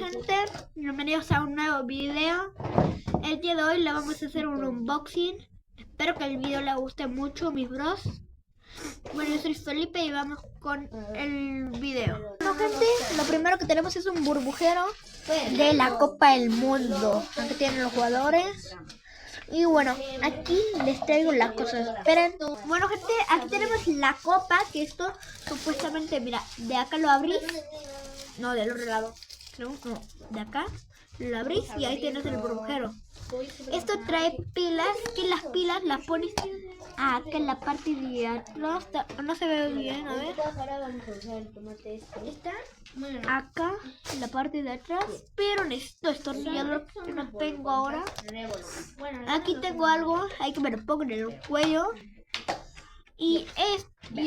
Gente, bienvenidos a un nuevo video. El día de hoy le vamos a hacer un unboxing. Espero que el video le guste mucho, mis bros. Bueno, yo soy Felipe y vamos con el video. Bueno, gente, lo primero que tenemos es un burbujero de la Copa del Mundo. Aquí tienen los jugadores. Y bueno, aquí les traigo las cosas. Esperen. Bueno, gente, aquí tenemos la copa, que esto supuestamente, mira, de acá lo abrís. No, del otro lado. No, de acá lo abrís y ahí tienes el burbujero. Esto trae pilas, y las pilas las pones acá en la parte de atrás. No se ve bien, a ver. Está acá en la parte de atrás, pero necesito destornillador que no tengo ahora. Aquí tengo algo, hay que me lo pongo en el cuello. Y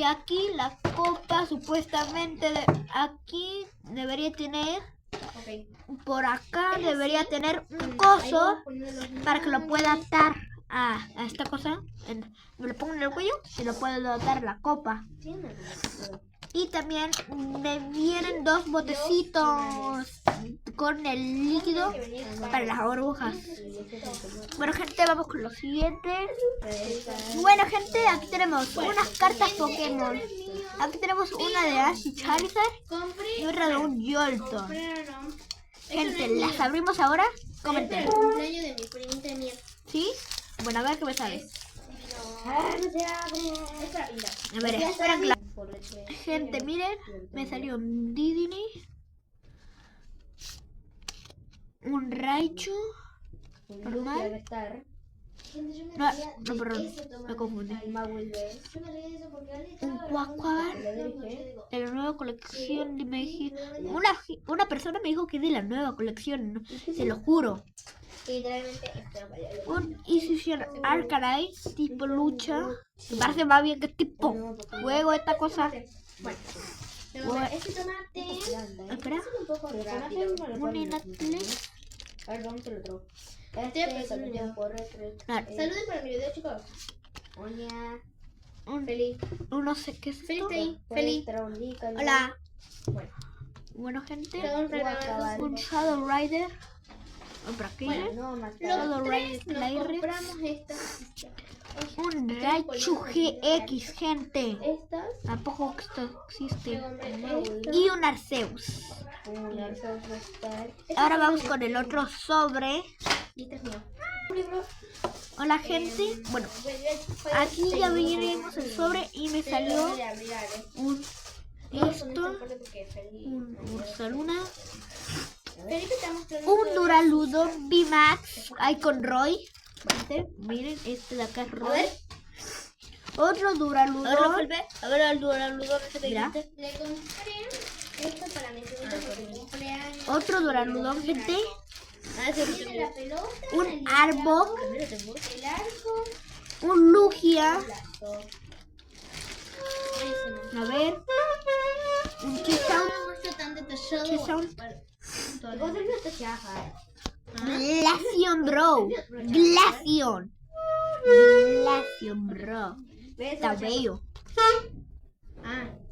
aquí la copa supuestamente aquí debería tener, por acá debería tener un coso para que lo pueda atar a esta cosa. Me lo pongo en el cuello y lo puedo atar a la copa. Y también me vienen dos botecitos con el líquido para las burbujas. Bueno, gente, vamos con lo siguiente. Bueno, gente, aquí tenemos unas cartas Pokémon. Aquí tenemos una de Ash y Charizard y otra de un Jolteon. Gente, ¿las abrimos ahora? Comenten. ¿Sí? Bueno, a ver qué me sale. A ver, espera que la... Gente, miren, me salió un Didini, un Raichu normal. No, perdón, me confundí. Un Quaquaval de la nueva colección. Una persona me dijo que es de la nueva colección, ¿no? Se lo juro. Un Incision Arcanine tipo lucha. Me parece más bien que tipo juego esta cosa. Bueno, espera. Un Inatles. A ver, ¿dónde te lo traigo? Saluden para mi video, chicos. Hola. Feliz. No sé qué es esto. Feliz. Hola. Bueno, gente. Un Shadow Rider. ¿Para qué? Shadow Rider. Un Raichu GX, gente. Tampoco esto existe. Y un Arceus. Ahora vamos con el otro sobre. Hola, gente. Bueno, aquí ya abrimos el sobre y me salió un Ursaluna, un Duraludon VMAX con Roy. Miren, este de acá es Roy. Otro Duraludon. A ver el Duraludon ese que mira. Le compré esto para mi cumpleaños. Otro Duraludon, gente. Pelota, un Arbok, el arco, un Lugia. A ver, un Chisound. Glaceon, bro. Glaceon, bro. Está bello.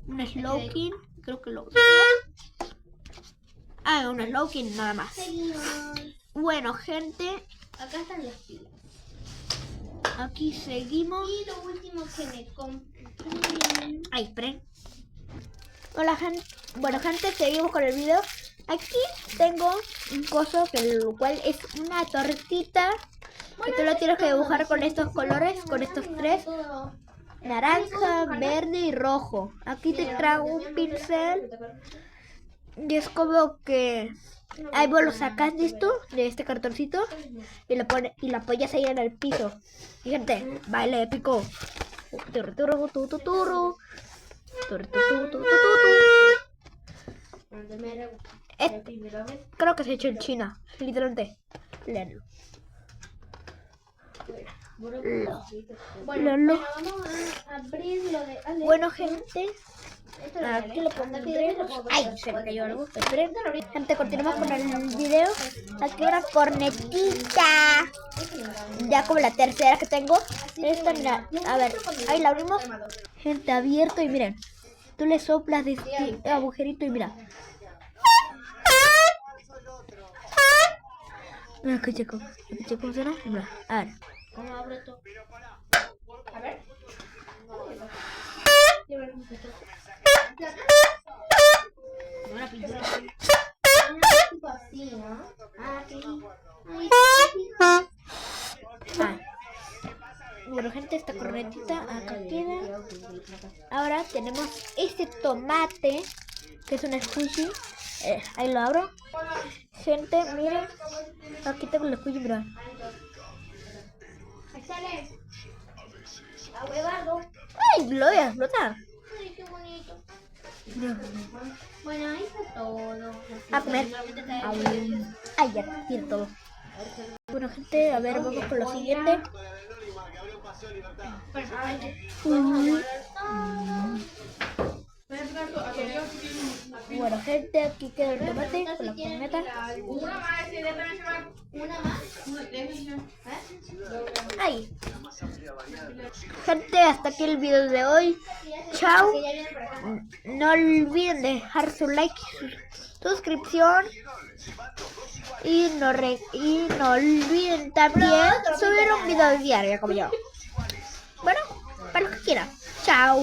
Un Slowking, creo que lo... un Slowking nada más. Bueno, gente, acá están las pilas. Aquí seguimos. Y lo último que me compré. Ay, esperen. Hola, gente. Bueno, gente, seguimos con el video. Aquí tengo un coso que lo cual es una tortita. Que tú lo tienes que dibujar con estos colores, con estos tres: naranja, verde y rojo. Aquí te traigo un pincel. Y es como que ahí vos lo sacas de esto, de este cartoncito, y lo pones y lo apoyas ahí en el piso. Y gente, baile épico. Creo que se ha hecho en China, literalmente. Léanlo. Bueno, gente, aquí lo pondré. Ay, se me cayó algo. Gente, continuamos con el video. Aquí una cornetita. Ya como la tercera que tengo. Esta, mira, a ver, ahí la abrimos. Gente, abierto y miren. Tú le soplas de este agujerito y mira. Escuché cómo suena. Mira, a ver. ¿Cómo abro esto? A ver. Una pintura. Tipo así, ¿no? Ah, qué lindo. Bueno, gente, esta cornetita acá queda. Ahora tenemos este tomate, que es un squishy. Ahí lo abro. Gente, miren. Aquí tengo el squishy, mira. Ahí sale. A huevardo. ¡Ay! Lo voy a explotar. Ay, qué bonito. Mira. Bueno, ahí está todo. A comer. Ay, ya, tiene todo. Bueno, gente, a ver, vamos con lo siguiente. Bueno, gente, aquí queda el tomate con la corneta. Una más. ¡Ay! Gente, hasta aquí el video de hoy. Chao. No olviden dejar su like, su suscripción. Y no olviden también subir un video diario como yo. Bueno, para lo que quieran. Chao.